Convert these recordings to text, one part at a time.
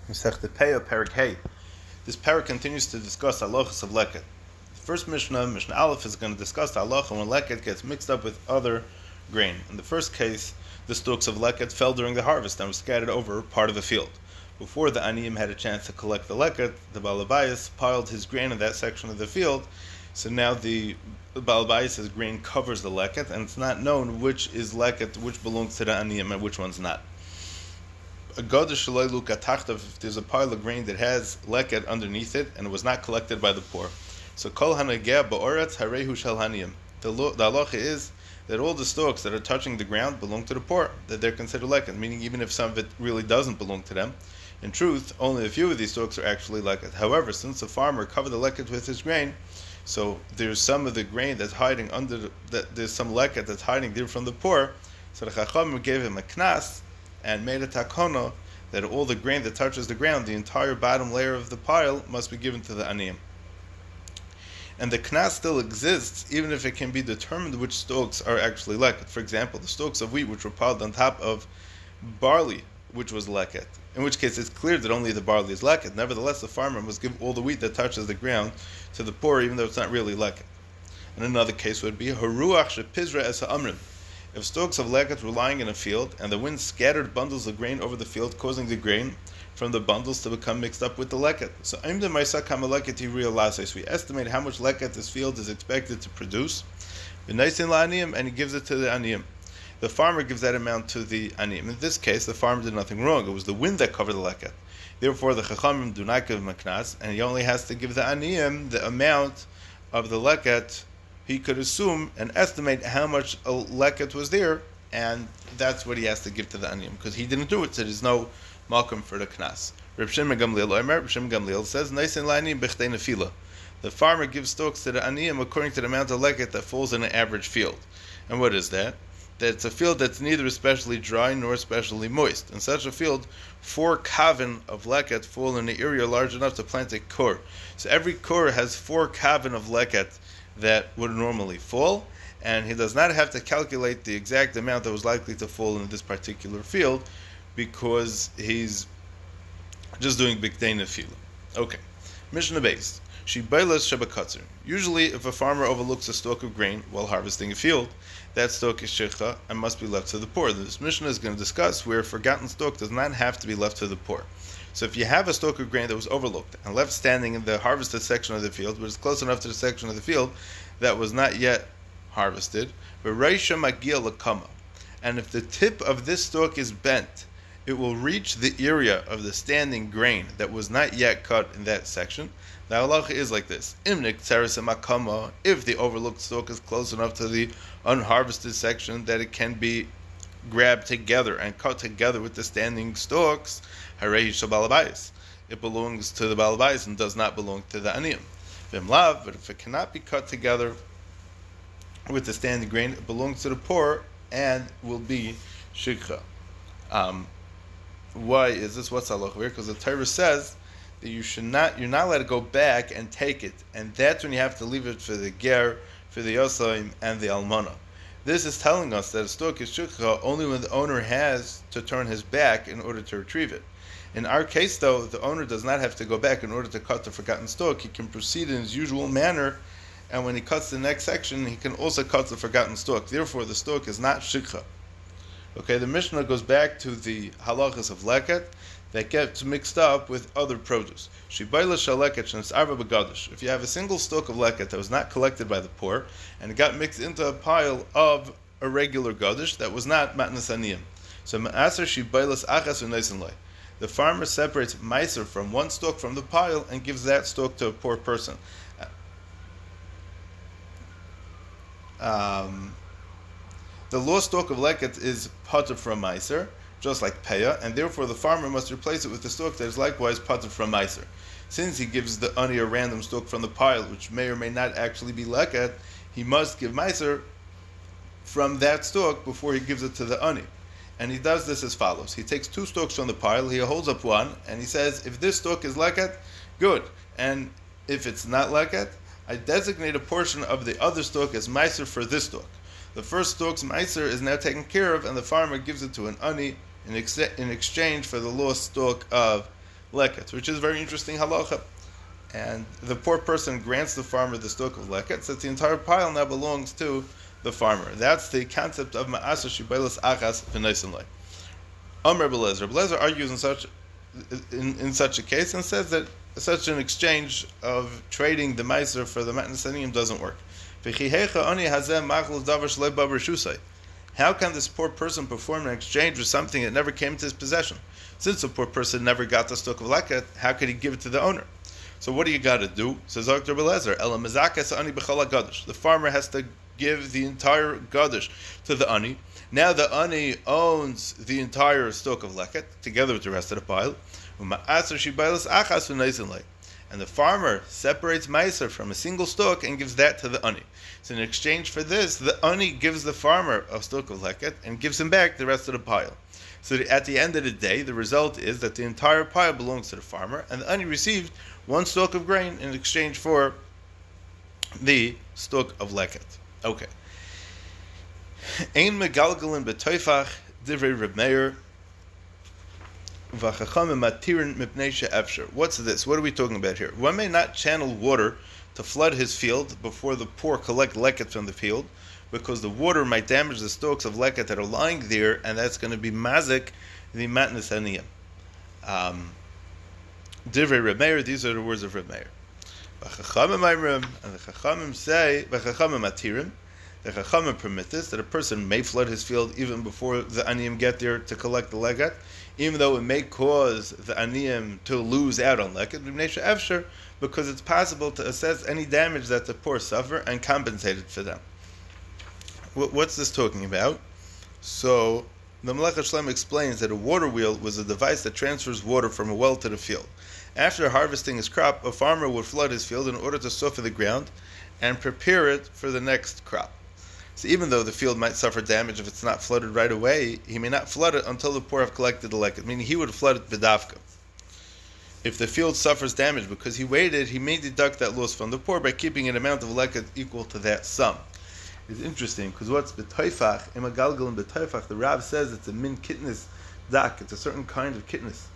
Masechta Peah, Perek Hey. This parak continues to discuss halachas of leket. The first Mishnah, Mishnah Aleph, is going to discuss the halacha when leket gets mixed up with other grain. In the first case, the stalks of leket fell during the harvest and were scattered over part of the field. Before the aniyim had a chance to collect the leket, the balabayas piled his grain in that section of the field. So now the balabayas' grain covers the leket, and it's not known which is leket, which belongs to the aniyim, and which one's not. If there's a pile of grain that has leket underneath it and it was not collected by the poor, so kol hanageh ba'oretz harehu shel haniyim. The halacha is that all the stalks that are touching the ground belong to the poor, that they're considered leket, meaning even if some of it really doesn't belong to them. In truth, only a few of these stalks are actually leket. However, since the farmer covered the leket with his grain, so there's some of the grain that's hiding under there's some leket that's hiding there from the poor. So the chachamim gave him a knas and made a takono that all the grain that touches the ground, the entire bottom layer of the pile, must be given to the aniyim. And the knas still exists, even if it can be determined which stalks are actually leket. For example, the stalks of wheat which were piled on top of barley, which was leket. In which case, it's clear that only the barley is leket. Nevertheless, the farmer must give all the wheat that touches the ground to the poor, even though it's not really leket. And another case would be haruach shepizra es ha'amrim. If stalks of leket were lying in a field, and the wind scattered bundles of grain over the field, causing the grain from the bundles to become mixed up with the leket. So we estimate how much leket this field is expected to produce, and he gives it to the aniyim. The farmer gives that amount to the aniyim. In this case, the farmer did nothing wrong. It was the wind that covered the leket. Therefore, the chachamim do not give him a knas, and he only has to give the aniyim the amount of the leket. He could assume and estimate how much a leket was there, and that's what he has to give to the aniyim, because he didn't do it, so there's no malkum for the knas. Reb Shimon Gamliel says, "Neisin la'aniyim b'chtei nefila." The farmer gives stalks to the aniyim according to the amount of leket that falls in an average field. And what is that? That it's a field that's neither especially dry nor especially moist. In such a field, 4 kavin of leket fall in an area large enough to plant a kur. So every kur has 4 kavin of leket that would normally fall, and he does not have to calculate the exact amount that was likely to fall in this particular field, because he's just doing b'ktei nefila. Okay, Mishnah based. Shibailas shebakatzer. Usually, if a farmer overlooks a stalk of grain while harvesting a field, that stalk is shikha and must be left to the poor. This Mishnah is going to discuss where a forgotten stalk does not have to be left to the poor. So if you have a stalk of grain that was overlooked and left standing in the harvested section of the field, which is close enough to the section of the field that was not yet harvested, and if the tip of this stalk is bent, it will reach the area of the standing grain that was not yet cut in that section. The halacha is like this: if the overlooked stalk is close enough to the unharvested section that it can be grabbed together and cut together with the standing stalks, it belongs to the balabayas and does not belong to the aniyim. But if it cannot be cut together with the standing grain, it belongs to the poor and will be shikha. Why is this? What's halacha? Because the Torah says that you're not allowed to go back and take it, and that's when you have to leave it for the ger, for the yosaim, and the almana. This is telling us that a stalk is shikha only when the owner has to turn his back in order to retrieve it. In our case, though, the owner does not have to go back in order to cut the forgotten stalk. He can proceed in his usual manner, and when he cuts the next section, he can also cut the forgotten stalk. Therefore, the stalk is not shikha. Okay, the Mishnah goes back to the halachas of leket that gets mixed up with other produce. If you have a single stalk of leket that was not collected by the poor, and it got mixed into a pile of a regular gadish that was not matnas aniyim, so ma'aser shibailas achas u'neisin lei. The farmer separates meiser from one stalk from the pile and gives that stalk to a poor person. The lost stalk of leket is pater from meiser, just like peah, and therefore the farmer must replace it with a stalk that is likewise pater from meiser. Since he gives the ani a random stalk from the pile, which may or may not actually be leket, he must give meiser from that stalk before he gives it to the ani. And he does this as follows: he takes 2 stalks from the pile, he holds up one, and he says, if this stalk is leket, good. And if it's not leket, I designate a portion of the other stalk as meiser for this stalk. The first stalk's meiser is now taken care of, and the farmer gives it to an ani in exchange for the lost stalk of leket, which is very interesting halacha. And the poor person grants the farmer the stok of leket, so that the entire pile now belongs to the farmer. That's the concept of ma'aser shibelas achas v'neisenlei. Amr Belezer. Belezer argues in such a case and says that such an exchange of trading the meiser for the matnas aniyim doesn't work. How can this poor person perform an exchange with something that never came into his possession? Since the poor person never got the stok of leket, how could he give it to the owner? So what do you got to do? Says Dr. Belezer, the farmer has to give the entire gadish to the ani. Now the ani owns the entire stok of leket together with the rest of the pile. And the farmer separates meiser from a single stok and gives that to the ani. So in exchange for this, the ani gives the farmer a stok of leket and gives him back the rest of the pile. So at the end of the day, the result is that the entire pile belongs to the farmer, and the ani received one stalk of grain in exchange for the stalk of leket. Okay. Ein megalgalin b'toifach divrei Reb Meir v'chachamim matirin mipnei she'efsher. What's this? What are we talking about here? One may not channel water to flood his field before the poor collect leket from the field, because the water might damage the stalks of leket that are lying there, and that's going to be mazik the matnas aniyim. Divrei Reb Meir, these are the words of Reb Meir. V'chachamim ayrim, and the chachamim say, v'chachamim matirim, the chachamim permit this, that a person may flood his field even before the aniyim get there to collect the legat, even though it may cause the aniyim to lose out on legat, efsher, because it's possible to assess any damage that the poor suffer and compensate it for them. What's this talking about? So, the Melech Shlem explains that a water wheel was a device that transfers water from a well to the field. After harvesting his crop, a farmer would flood his field in order to soften the ground and prepare it for the next crop. So even though the field might suffer damage if it's not flooded right away, he may not flood it until the poor have collected the leket, meaning he would flood it b'davka. If the field suffers damage because he waited, he may deduct that loss from the poor by keeping an amount of leket equal to that sum. It's interesting because what's b'toifach, imagalgal and b'toifach, the Rav says it's a min kitnis dak, it's a certain kind of kitnis.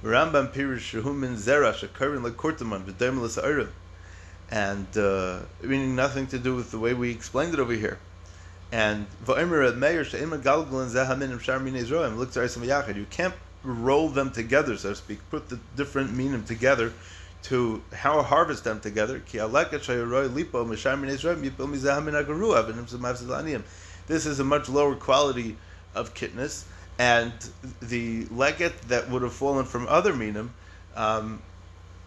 Rambam pirish shehu min zera shekarin lekortaman v'derm l'sa'arim, and meaning nothing to do with the way we explained it over here. And v'omer Reb Meir she'imagalgal and zehaminim shar minei zroim look tzarei samayachad. You can't roll them together, so to speak, put the different minim together to how harvest them together. This is a much lower quality of kitness, and the leget that would have fallen from other minim,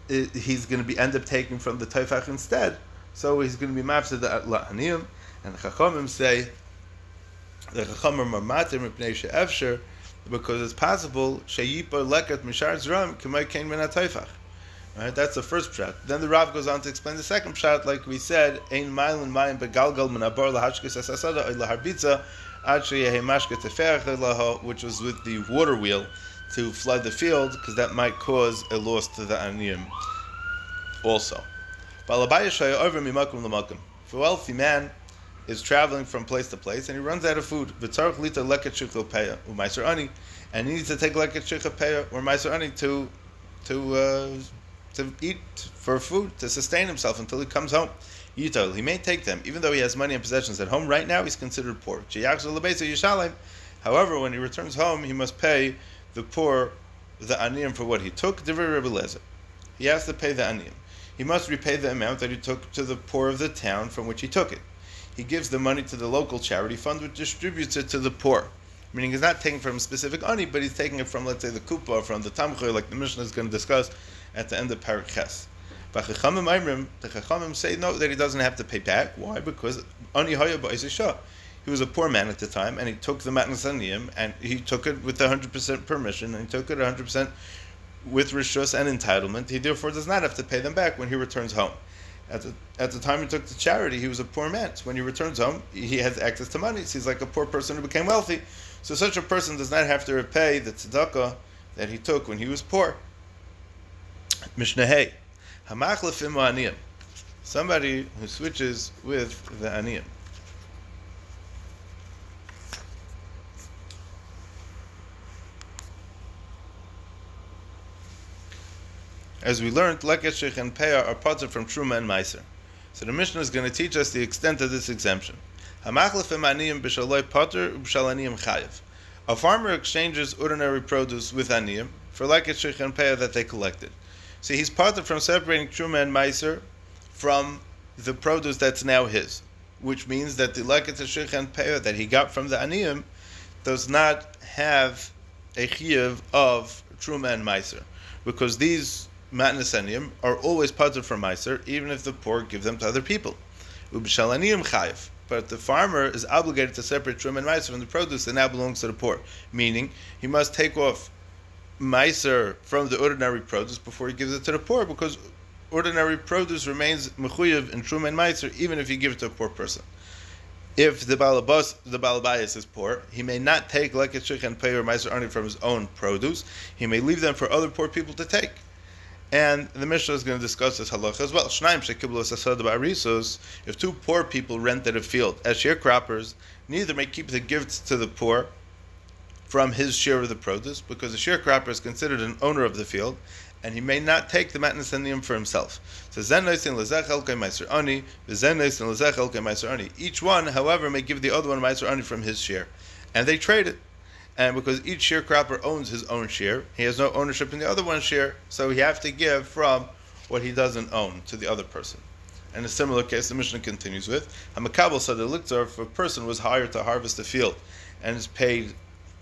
he's going to be end up taking from the toifach instead. So he's going to be mafsed la'aniyim, and the chachamim say the chachamim are matir mipnei she'efsher, because it's possible sheyipa leket mishar zram k'may kein min ha'toifach. Right, that's the first pshat. Then the Rav goes on to explain the second pshat, like we said, ein mailin mayim begalgal min habar lahashkes asasada oy laharbitza ad sheyehe mashke teferach laho, which was with the water wheel to flood the field, because that might cause a loss to the aniyim also. If a wealthy man is traveling from place to place and he runs out of food, and he needs to take leket shichah peah or meiser ani to eat for food, to sustain himself until he comes home. He may take them, even though he has money and possessions at home. Right now, he's considered poor. However, when he returns home, he must pay the poor, the aniyim, for what he took. He has to pay the aniyim. He must repay the amount that he took to the poor of the town from which he took it. He gives the money to the local charity fund, which distributes it to the poor. Meaning he's not taking from a specific ani, but he's taking it from, let's say, the kupa, or from the tamchoy, like the Mishnah is going to discuss at the end of Parak Ches. The Chachamim say no, that he doesn't have to pay back. Why? Because ani haya ba'isha. He was a poor man at the time, and he took the matnas aniyim, and he took it with 100% permission, and he took it 100% with rishus and entitlement. He therefore does not have to pay them back when he returns home. At the time he took the charity, he was a poor man. So when he returns home, he has access to money. So he's like a poor person who became wealthy. So such a person does not have to repay the tzedakah that he took when he was poor. Mishnah Hey, Hamachlefim aniyim, somebody who switches with the aniyim. As we learned, Leket Shech and Peah are potter from Truma and Meiser. So the Mishnah is going to teach us the extent of this exemption. A farmer exchanges ordinary produce with aniyim for Leket Shech and Peah that they collected. See, he's potter from separating Truma and Meiser from the produce that's now his, which means that the Leket Shech and Peah that he got from the aniyim does not have a chiyuv of Truma and Meiser, because these matnas aniyim are always potter from Meiser, even if the poor give them to other people. Ub'shal aniyim chayiv, but the farmer is obligated to separate Truma and Meiser from the produce that now belongs to the poor, meaning he must take off Meiser from the ordinary produce before he gives it to the poor, because ordinary produce remains mechuyev in Truma and Meiser even if you give it to a poor person. If the Balabayas is poor, he may not take Leket Shech and Peah or Meiser Ani from his own produce. He may leave them for other poor people to take. And the Mishnah is going to discuss this halacha as well. If two poor people rented a field as sharecroppers, neither may keep the gifts to the poor from his share of the produce, because the sharecropper is considered an owner of the field, and he may not take the matnas aniyim for himself. So each one, however, may give the other one meiser ani from his share, and they trade it. And because each sharecropper owns his own share, he has no ownership in the other one's share, so he has to give from what he doesn't own to the other person. In a similar case, the Mishnah continues with Hamakabel said the liktor, if a person was hired to harvest a field and is paid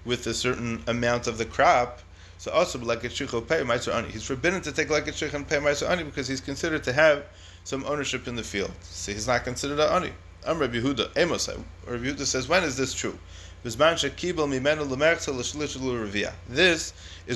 with a certain amount of the crop, so also Leket Shech and Peah Meiser Ani. He's forbidden to take Leket Shech and Peah Meiser Ani because he's considered to have some ownership in the field. So he's not considered an Ani. Rabbi Yehuda, Amos. Rabbi Yehuda says, when is this true? This is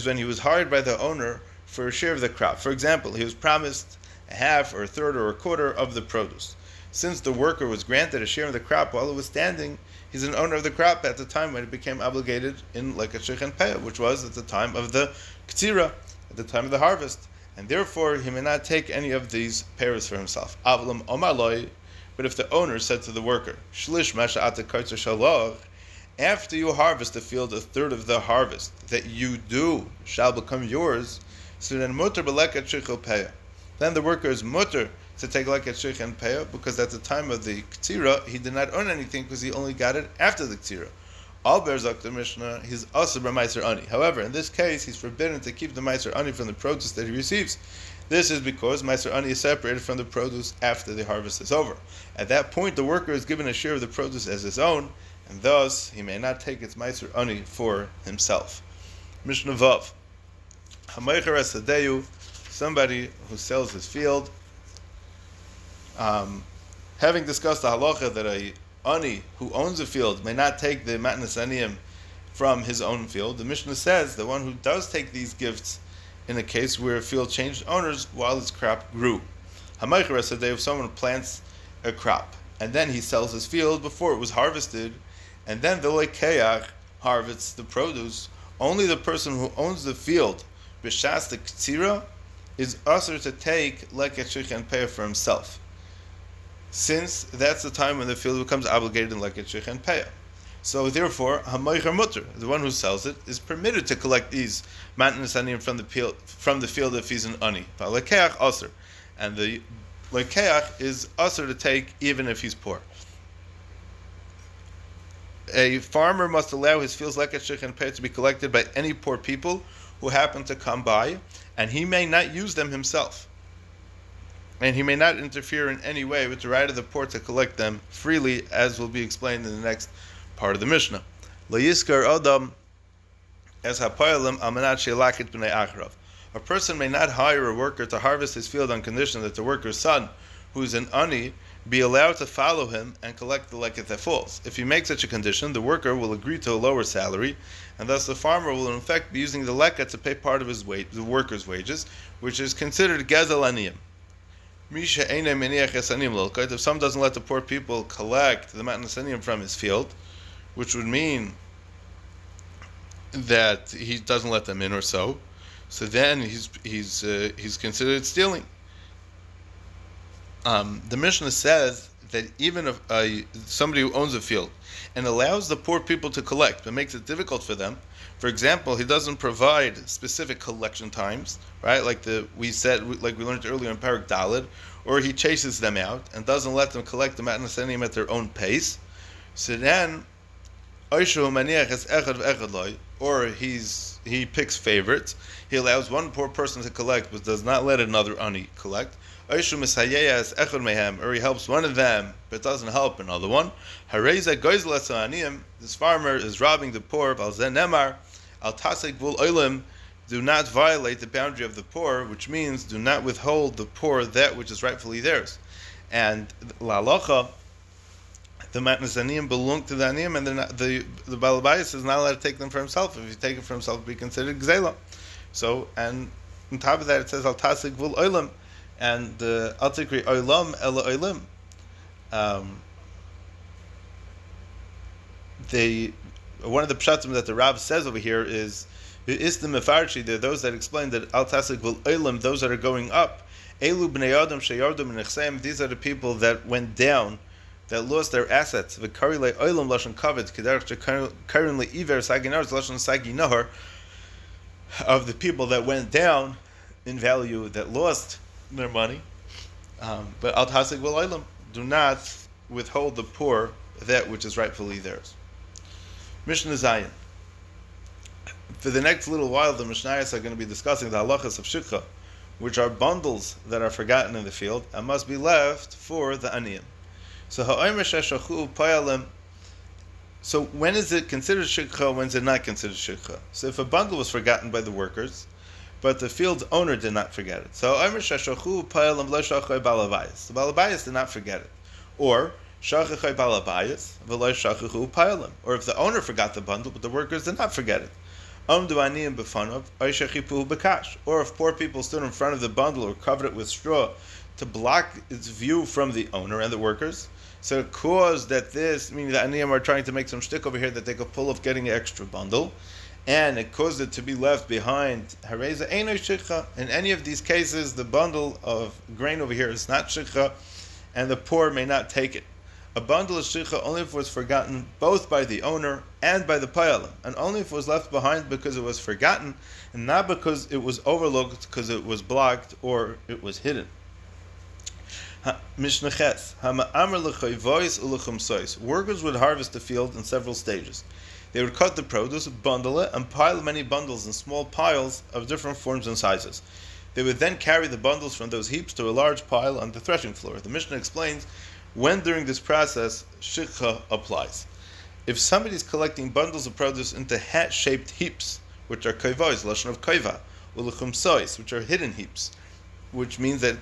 when he was hired by the owner for a share of the crop. For example, he was promised a half or a third or a quarter of the produce. Since the worker was granted a share of the crop while it was standing, he's an owner of the crop at the time when it became obligated in Leket Shech and Peah, which was at the time of the Ktsira, at the time of the harvest. And therefore, he may not take any of these payers for himself. Avlam Omar Loi, but if the owner said to the worker, Shlish Masha Ata Kaitzer Shalach, after you harvest the field, a third of the harvest that you do shall become yours, so then mutter b'Leket Shech and Peah. Then the worker is mutter to take Leket Shech and Peah, because at the time of the Ktsira, he did not own anything because he only got it after the Ktsira. Al Berzak the Mishnah, he's also Meiser Ani. However, in this case, he's forbidden to keep the Meiser Ani from the produce that he receives. This is because Meiser Ani is separated from the produce after the harvest is over. At that point, the worker is given a share of the produce as his own, and thus he may not take its Meiser Ani for himself. Mishnah Vav. Hamaycher Esadeyu, somebody who sells his field. Having discussed the halacha that a ani who owns a field may not take the matnas aniyim from his own field, the Mishnah says the one who does take these gifts in a case where a field changed owners while its crop grew. Hamaycher Esadeyu, if someone plants a crop and then he sells his field before it was harvested, and then the lekeach harvests the produce, only the person who owns the field, b'shas the ktsira, is usher to take Leket Shech and Peah for himself, since that's the time when the field becomes obligated in Leket Shech and Peah. So therefore, hamaycher mutter, the one who sells it, is permitted to collect these matnas aniyim from the field if he's an ani. But lekeach usher, and the lekeach is usher to take even if he's poor. A farmer must allow his fields Leket Shech and Peah to be collected by any poor people who happen to come by, and he may not use them himself. And he may not interfere in any way with the right of the poor to collect them freely, as will be explained in the next part of the Mishnah. Lo yiskar adam es hapoyalim almanat she'lakit b'nei acharav. A person may not hire a worker to harvest his field on condition that the worker's son, who is an ani, be allowed to follow him and collect the leket that falls. If he makes such a condition, the worker will agree to a lower salary, and thus the farmer will in effect be using the leket to pay part of his the worker's wages, which is considered gezel aniyim. If someone doesn't let the poor people collect the matnas aniyim from his field, which would mean that he doesn't let them in or so then he's considered stealing. The Mishnah says that even if somebody who owns a field and allows the poor people to collect, but makes it difficult for them, For example, he doesn't provide specific collection times, right? Like we learned earlier in Parak Daled, or he chases them out and doesn't let them collect the matnas aniyim at their own pace. So then, or he picks favorites. He allows one poor person to collect, but does not let another ani collect. Or he helps one of them, but doesn't help another one. This farmer is robbing the poor. Do not violate the boundary of the poor, which means do not withhold the poor that which is rightfully theirs. And la halacha, the matnas aniyim belong to the aniyim, and the Baal Bayis is not allowed to take them for himself. If you take it for himself, it will be considered gzela. So, and on top of that, it says al tasik vul olam, and al tikri olam ela olam. One of the pshatim that the Rav says over here is the mefarshi. There are those that explain that al tasik vul olam, those that are going up. Elu bnei adam sheyardu min nechseim. These are the people that went down, that lost their assets. V'kari le olam lashon kavod kederach shekarin le iver saginar lashon saginahar, of the people that went down in value, that lost their money. But al tasik v'al olam, do not withhold the poor that which is rightfully theirs. Mishnah Zayin. For the next little while, the Mishnayos are going to be discussing the halachas of shikha, which are bundles that are forgotten in the field and must be left for the aniyim. So so when is it considered shikha, when is it not considered shikha? So if a bundle was forgotten by the workers, but the field's owner did not forget it. So the Balabayas did not forget it. Or if the owner forgot the bundle, but the workers did not forget it. Or if poor people stood in front of the bundle or covered it with straw to block its view from the owner and the workers, so it caused that this, meaning the aniyim are trying to make some shtick over here that they could pull off getting an extra bundle, and it caused it to be left behind. Hareza eino shikha. In any of these cases, the bundle of grain over here is not shikha, and the poor may not take it. A bundle is shikha only if it was forgotten both by the owner and by the payalim, and only if it was left behind because it was forgotten, and not because it was overlooked, because it was blocked or it was hidden. Mishnah Ches. Workers would harvest the field in several stages. They would cut the produce, bundle it, and pile many bundles in small piles of different forms and sizes. They would then carry the bundles from those heaps to a large pile on the threshing floor. The Mishnah explains when during this process shikha applies. If somebody is collecting bundles of produce into hat-shaped heaps, which are koivos, lashon of koiva, ulechumsois, which are hidden heaps, which means that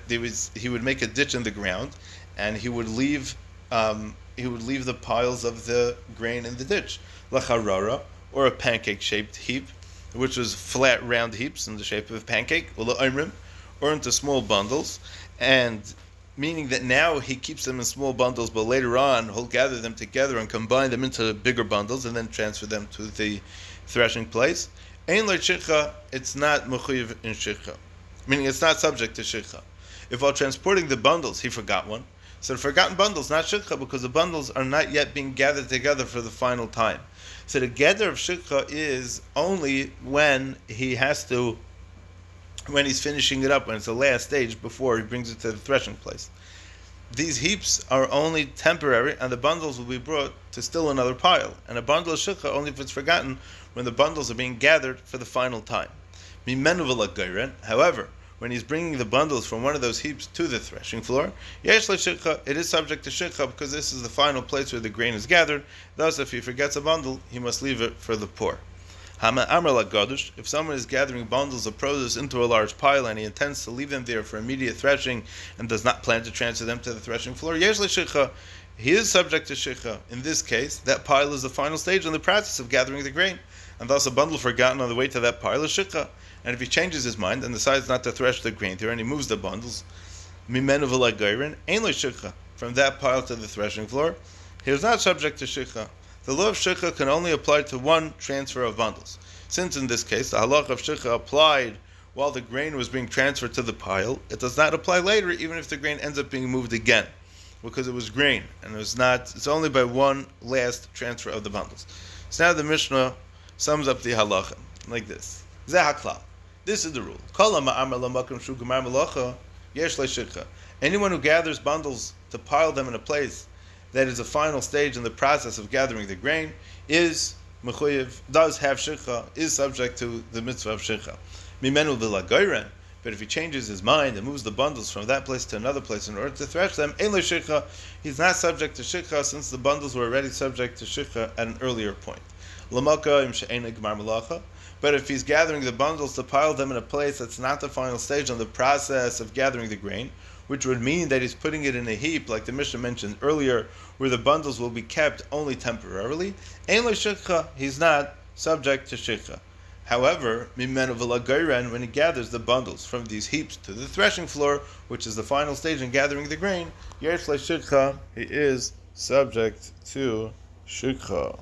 he would make a ditch in the ground, and he would leave the piles of the grain in the ditch. Lacharara, or a pancake-shaped heap, which was flat, round heaps in the shape of a pancake, or into small bundles, and meaning that now he keeps them in small bundles, but later on he'll gather them together and combine them into bigger bundles and then transfer them to the threshing place. Ein lo shikha, it's not mechuyev in shikha, meaning it's not subject to shikha. If while transporting the bundles he forgot one, so the forgotten bundles not shikha because the bundles are not yet being gathered together for the final time. So the gather of shikha is only when when he's finishing it up, when it's the last stage before he brings it to the threshing place. These heaps are only temporary, and the bundles will be brought to still another pile. And a bundle is shikha only if it's forgotten when the bundles are being gathered for the final time. However, when he's bringing the bundles from one of those heaps to the threshing floor, yesh shikha, it is subject to shikha because this is the final place where the grain is gathered. Thus, if he forgets a bundle, he must leave it for the poor. If someone is gathering bundles of produce into a large pile and he intends to leave them there for immediate threshing and does not plan to transfer them to the threshing floor, he is subject to shikha. In this case, that pile is the final stage in the process of gathering the grain, and thus a bundle forgotten on the way to that pile is shikha. And if he changes his mind and decides not to thresh the grain there and he moves the bundles, from that pile to the threshing floor, he is not subject to shikha. The law of shikha can only apply to one transfer of bundles. Since in this case the halacha of shikha applied while the grain was being transferred to the pile, it does not apply later even if the grain ends up being moved again, because it was grain and it's only by one last transfer of the bundles. So now the Mishnah sums up the halacha like this. Zeh haklal. This is the rule. Kol ha'ma'amar lamakom shu gemar melacha yesh le'shikha. Anyone who gathers bundles to pile them in a place that is a final stage in the process of gathering the grain is mechuyev, does have shikha, is subject to the mitzvah of shikha. Mimenu v'lagoyren. But if he changes his mind and moves the bundles from that place to another place in order to thresh them, ein le'shikha, he's not subject to shikha since the bundles were already subject to shikha at an earlier point. Lamaka im she'ena gemar melacha. But if he's gathering the bundles to pile them in a place that's not the final stage in the process of gathering the grain, which would mean that he's putting it in a heap, like the Mishnah mentioned earlier, where the bundles will be kept only temporarily, ein le'shikha, he's not subject to shikha. However, mimenu v'lagoyren, when he gathers the bundles from these heaps to the threshing floor, which is the final stage in gathering the grain, yesh le'shikha, he is subject to shikha.